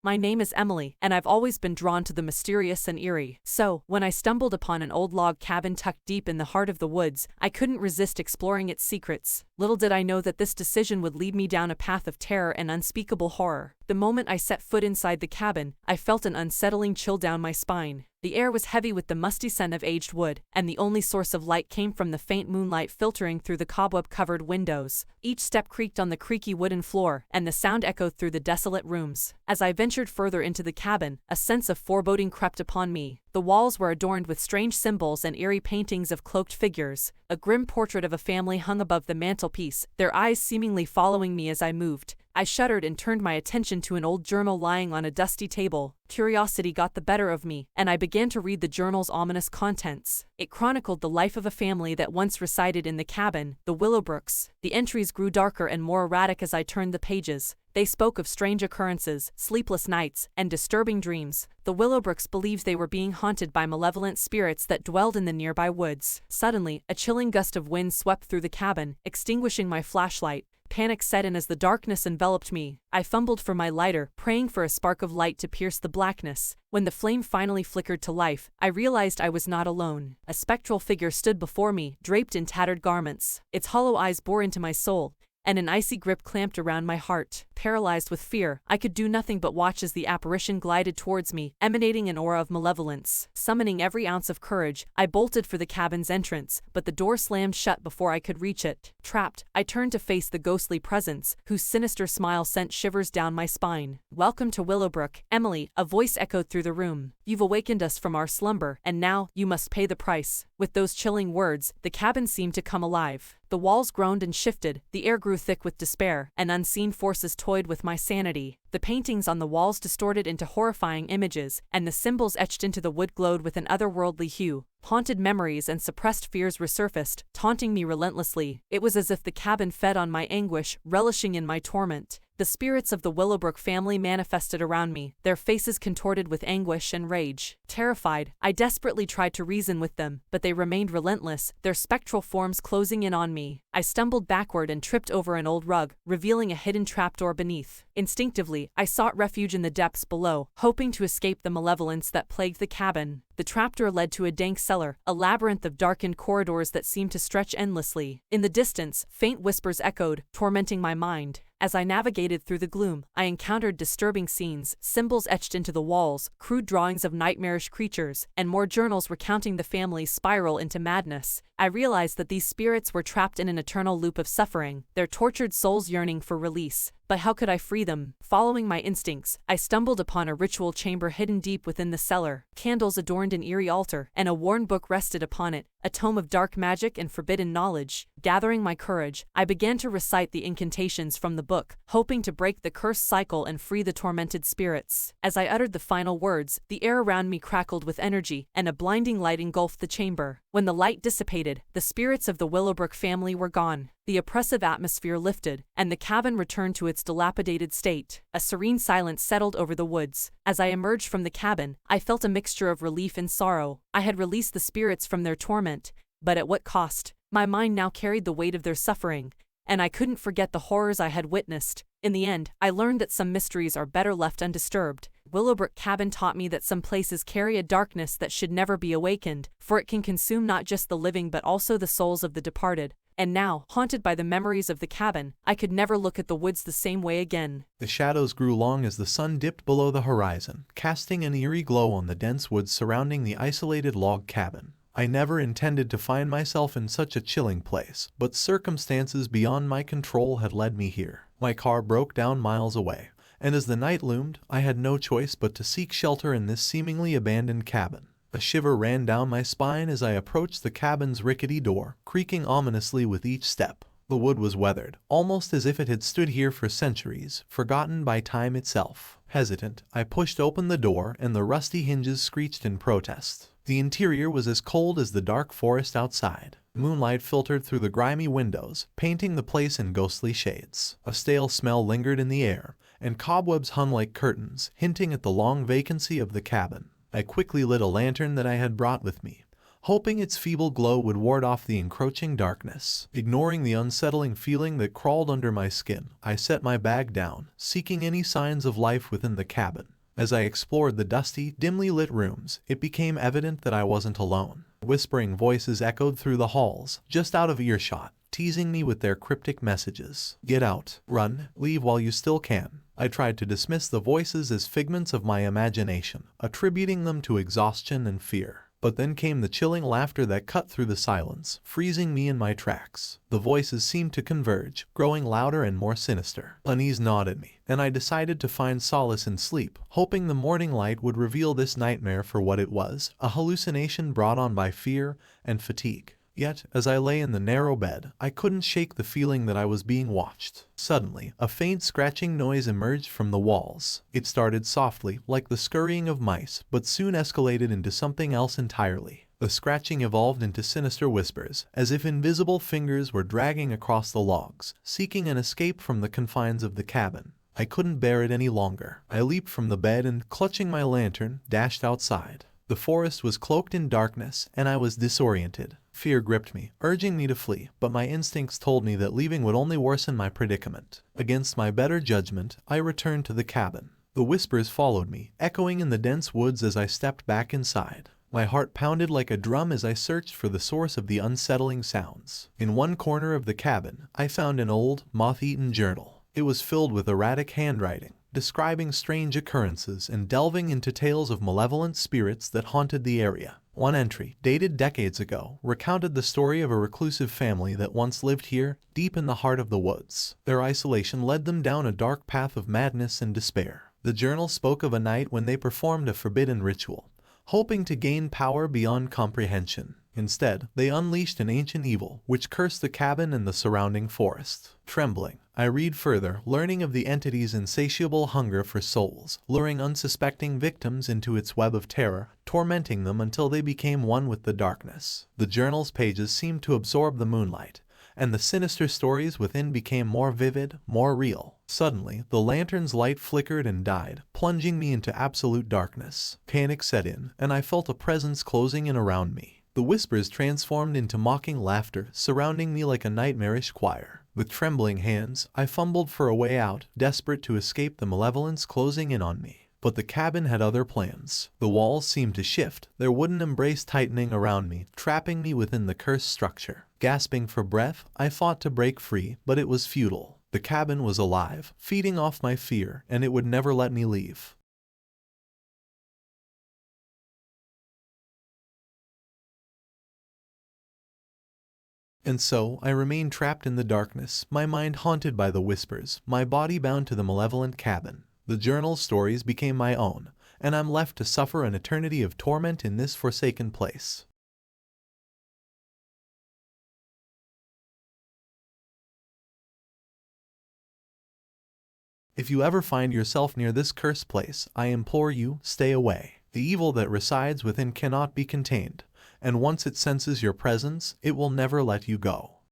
My name is Emily, and I've always been drawn to the mysterious and eerie. So, when I stumbled upon an old log cabin tucked deep in the heart of the woods, I couldn't resist exploring its secrets. Little did I know that this decision would lead me down a path of terror and unspeakable horror. The moment I set foot inside the cabin, I felt an unsettling chill down my spine. The air was heavy with the musty scent of aged wood, and the only source of light came from the faint moonlight filtering through the cobweb-covered windows. Each step creaked on the creaky wooden floor, and the sound echoed through the desolate rooms. As I ventured further into the cabin, a sense of foreboding crept upon me. The walls were adorned with strange symbols and eerie paintings of cloaked figures. A grim portrait of a family hung above the mantelpiece, their eyes seemingly following me as I moved. I shuddered and turned my attention to an old journal lying on a dusty table. Curiosity got the better of me, and I began to read the journal's ominous contents. It chronicled the life of a family that once resided in the cabin, the Willowbrooks. The entries grew darker and more erratic as I turned the pages. They spoke of strange occurrences, sleepless nights, and disturbing dreams. The Willowbrooks believed they were being haunted by malevolent spirits that dwelled in the nearby woods. Suddenly, a chilling gust of wind swept through the cabin, extinguishing my flashlight. Panic set in as the darkness enveloped me. I fumbled for my lighter, praying for a spark of light to pierce the blackness. When the flame finally flickered to life, I realized I was not alone. A spectral figure stood before me, draped in tattered garments. Its hollow eyes bore into my soul, and an icy grip clamped around my heart. Paralyzed with fear, I could do nothing but watch as the apparition glided towards me, emanating an aura of malevolence. Summoning every ounce of courage, I bolted for the cabin's entrance, but the door slammed shut before I could reach it. Trapped, I turned to face the ghostly presence, whose sinister smile sent shivers down my spine. "Welcome to Willowbrook, Emily," a voice echoed through the room. "You've awakened us from our slumber, and now, you must pay the price." With those chilling words, the cabin seemed to come alive. The walls groaned and shifted, the air grew thick with despair, and unseen forces toyed with my sanity. The paintings on the walls distorted into horrifying images, and the symbols etched into the wood glowed with an otherworldly hue. Haunted memories and suppressed fears resurfaced, taunting me relentlessly. It was as if the cabin fed on my anguish, relishing in my torment. The spirits of the Willowbrook family manifested around me, their faces contorted with anguish and rage. Terrified, I desperately tried to reason with them, but they remained relentless, their spectral forms closing in on me. I stumbled backward and tripped over an old rug, revealing a hidden trapdoor beneath. Instinctively, I sought refuge in the depths below, hoping to escape the malevolence that plagued the cabin. The trapdoor led to a dank cellar, a labyrinth of darkened corridors that seemed to stretch endlessly. In the distance, faint whispers echoed, tormenting my mind. As I navigated through the gloom, I encountered disturbing scenes, symbols etched into the walls, crude drawings of nightmarish creatures, and more journals recounting the family's spiral into madness. I realized that these spirits were trapped in an eternal loop of suffering, their tortured souls yearning for release. But how could I free them? Following my instincts, I stumbled upon a ritual chamber hidden deep within the cellar. Candles adorned an eerie altar, and a worn book rested upon it, a tome of dark magic and forbidden knowledge. Gathering my courage, I began to recite the incantations from the book, hoping to break the cursed cycle and free the tormented spirits. As I uttered the final words, the air around me crackled with energy, and a blinding light engulfed the chamber. When the light dissipated, the spirits of the Willowbrook family were gone. The oppressive atmosphere lifted, and the cabin returned to its dilapidated state. A serene silence settled over the woods. As I emerged from the cabin, I felt a mixture of relief and sorrow. I had released the spirits from their torment, but at what cost? My mind now carried the weight of their suffering, and I couldn't forget the horrors I had witnessed. In the end, I learned that some mysteries are better left undisturbed. Willowbrook Cabin taught me that some places carry a darkness that should never be awakened, for it can consume not just the living but also the souls of the departed. And now, haunted by the memories of the cabin, I could never look at the woods the same way again. The shadows grew long as the sun dipped below the horizon, casting an eerie glow on the dense woods surrounding the isolated log cabin. I never intended to find myself in such a chilling place, but circumstances beyond my control had led me here. My car broke down miles away, and as the night loomed, I had no choice but to seek shelter in this seemingly abandoned cabin. A shiver ran down my spine as I approached the cabin's rickety door, creaking ominously with each step. The wood was weathered, almost as if it had stood here for centuries, forgotten by time itself. Hesitant, I pushed open the door and the rusty hinges screeched in protest. The interior was as cold as the dark forest outside. Moonlight filtered through the grimy windows, painting the place in ghostly shades. A stale smell lingered in the air, and cobwebs hung like curtains, hinting at the long vacancy of the cabin. I quickly lit a lantern that I had brought with me, hoping its feeble glow would ward off the encroaching darkness. Ignoring the unsettling feeling that crawled under my skin, I set my bag down, seeking any signs of life within the cabin. As I explored the dusty, dimly lit rooms, it became evident that I wasn't alone. Whispering voices echoed through the halls, just out of earshot, teasing me with their cryptic messages. Get out, run, leave while you still can. I tried to dismiss the voices as figments of my imagination, attributing them to exhaustion and fear. But then came the chilling laughter that cut through the silence, freezing me in my tracks. The voices seemed to converge, growing louder and more sinister. Unease gnawed at me, and I decided to find solace in sleep, hoping the morning light would reveal this nightmare for what it was, a hallucination brought on by fear and fatigue. Yet, as I lay in the narrow bed, I couldn't shake the feeling that I was being watched. Suddenly, a faint scratching noise emerged from the walls. It started softly, like the scurrying of mice, but soon escalated into something else entirely. The scratching evolved into sinister whispers, as if invisible fingers were dragging across the logs, seeking an escape from the confines of the cabin. I couldn't bear it any longer. I leaped from the bed and, clutching my lantern, dashed outside. The forest was cloaked in darkness, and I was disoriented. Fear gripped me, urging me to flee, but my instincts told me that leaving would only worsen my predicament. Against my better judgment, I returned to the cabin. The whispers followed me, echoing in the dense woods as I stepped back inside. My heart pounded like a drum as I searched for the source of the unsettling sounds. In one corner of the cabin, I found an old, moth-eaten journal. It was filled with erratic handwriting, describing strange occurrences and delving into tales of malevolent spirits that haunted the area. One entry, dated decades ago, recounted the story of a reclusive family that once lived here, deep in the heart of the woods. Their isolation led them down a dark path of madness and despair. The journal spoke of a night when they performed a forbidden ritual, hoping to gain power beyond comprehension. Instead, they unleashed an ancient evil, which cursed the cabin and the surrounding forest. Trembling, I read further, learning of the entity's insatiable hunger for souls, luring unsuspecting victims into its web of terror, tormenting them until they became one with the darkness. The journal's pages seemed to absorb the moonlight, and the sinister stories within became more vivid, more real. Suddenly, the lantern's light flickered and died, plunging me into absolute darkness. Panic set in, and I felt a presence closing in around me. The whispers transformed into mocking laughter, surrounding me like a nightmarish choir. With trembling hands, I fumbled for a way out, desperate to escape the malevolence closing in on me. But the cabin had other plans. The walls seemed to shift, their wooden embrace tightening around me, trapping me within the cursed structure. Gasping for breath, I fought to break free, but it was futile. The cabin was alive, feeding off my fear, and it would never let me leave. And so, I remained trapped in the darkness, my mind haunted by the whispers, my body bound to the malevolent cabin. The journal's stories became my own, and I'm left to suffer an eternity of torment in this forsaken place. If you ever find yourself near this cursed place, I implore you, stay away. The evil that resides within cannot be contained, and once it senses your presence, it will never let you go.